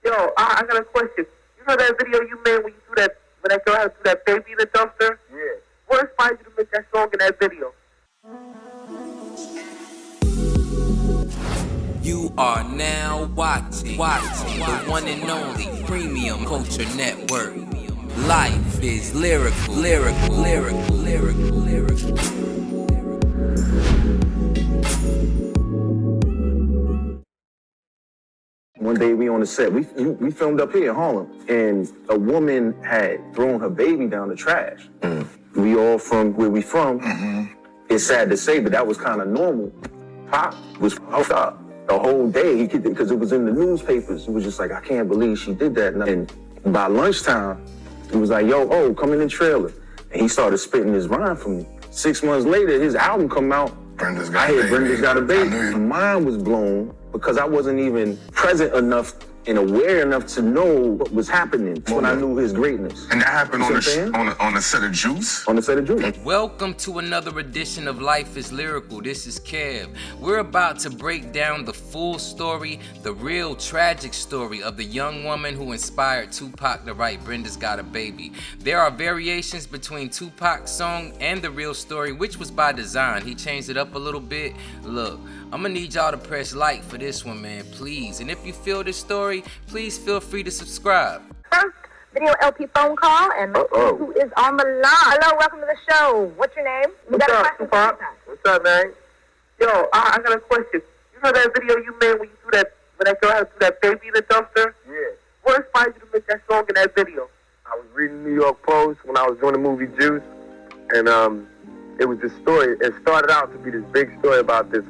Yo, I got a question. You know that video you made when that girl had to threw that baby in the dumpster? Yeah. What inspired you to make that song in that video? You are now watching the one and only Premium Culture Network. Life is lyrical. One day we on the set, we filmed up here in Harlem, and a woman had thrown her baby down the trash. We all from where we from. It's sad to say, but that was kind of normal. Pop was fucked up the whole day because it was in the newspapers. It was just like, I can't believe she did that. And by lunchtime, he was like, yo, come in the trailer. And he started spitting his rhyme for me. 6 months later, his album come out. Brenda's Got a Baby. My mind was blown because I wasn't even present enough and aware enough to know what was happening. That's when I knew his greatness. And that happened on the set of Juice? On the set of Juice. Welcome to another edition of Life is Lyrical. This is Kev. We're about to break down the full story, the real tragic story of the young woman who inspired Tupac to write Brenda's Got a Baby. There are variations between Tupac's song and the real story, which was by design. He changed it up a little bit. Look, I'm gonna need y'all to press like for this one, man, please. And if you feel this story, please feel free to subscribe. First video LP phone call, and let's see who is on the line. Hello, welcome to the show. What's your name? What's up, Tupac? What's up, man? Yo, I got a question. You know that video you made when that girl had to threw that baby in the dumpster? Yeah. What inspired you to make that song in that video? I was reading New York Post when I was doing the movie Juice, and it was this story. It started out to be this big story about this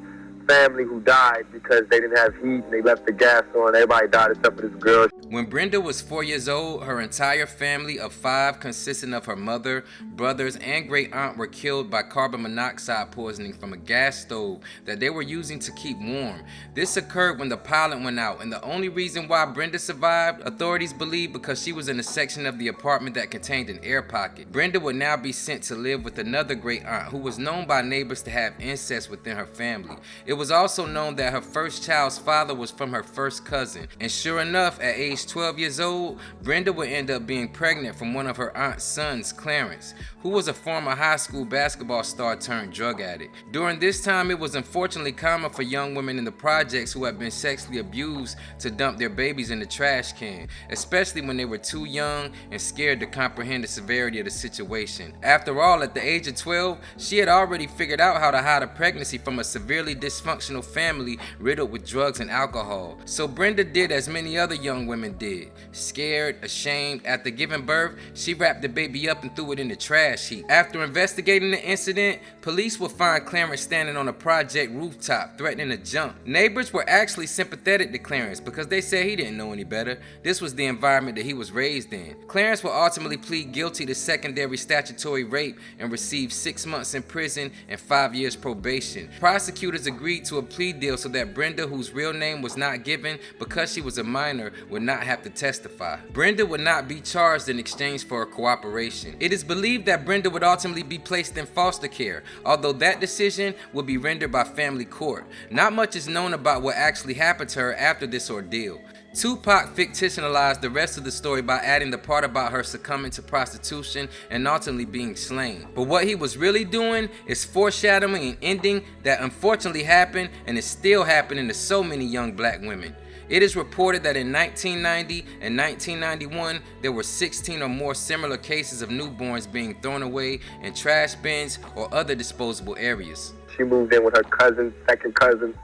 family who died because they didn't have heat and they left the gas on. Everybody died except for this girl. When Brenda was 4 years old, her entire family of 5, consisting of her mother, brothers, and great aunt, were killed by carbon monoxide poisoning from a gas stove that they were using to keep warm. This occurred when the pilot went out, and the only reason why Brenda survived, authorities believe, because she was in a section of the apartment that contained an air pocket. Brenda would now be sent to live with another great aunt who was known by neighbors to have incest within her family. It was also known that her first child's father was from her first cousin, and sure enough, at age 12 years old, Brenda would end up being pregnant from one of her aunt's sons, Clarence, who was a former high school basketball star turned drug addict. During this time, it was unfortunately common for young women in the projects who had been sexually abused to dump their babies in the trash can, especially when they were too young and scared to comprehend the severity of the situation. After all, at the age of 12, she had already figured out how to hide a pregnancy from a severely dysfunctional family riddled with drugs and alcohol. So Brenda did as many other young women did. Scared, ashamed, after giving birth, she wrapped the baby up and threw it in the trash heap. After investigating the incident, police would find Clarence standing on a project rooftop, threatening to jump. Neighbors were actually sympathetic to Clarence because they said he didn't know any better. This was the environment that he was raised in. Clarence would ultimately plead guilty to secondary statutory rape and receive 6 months in prison and 5 years probation. Prosecutors agreed to a plea deal so that Brenda, whose real name was not given because she was a minor, would not have to testify. Brenda would not be charged in exchange for her cooperation. It is believed that Brenda would ultimately be placed in foster care, although that decision would be rendered by family court. Not much is known about what actually happened to her after this ordeal. Tupac fictionalized the rest of the story by adding the part about her succumbing to prostitution and ultimately being slain. But what he was really doing is foreshadowing an ending that unfortunately happened and is still happening to so many young black women. It is reported that in 1990 and 1991, there were 16 or more similar cases of newborns being thrown away in trash bins or other disposable areas. She moved in with her cousin, second cousin.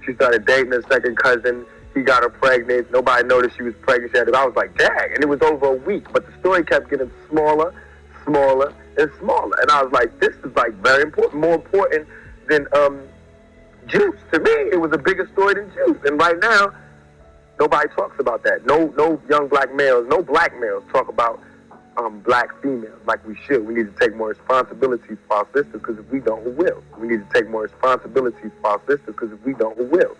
She started dating her second cousin. He got her pregnant. Nobody noticed she was pregnant. I was like, dang. And it was over a week. But the story kept getting smaller, smaller, and smaller. And I was like, this is like very important, more important than Juice. To me, it was a bigger story than Juice. And right now, nobody talks about that. No young black males, no black males talk about black females like we should. We need to take more responsibility for our sisters because if we don't, who will? We need to take more responsibility for our sisters because if we don't, who will?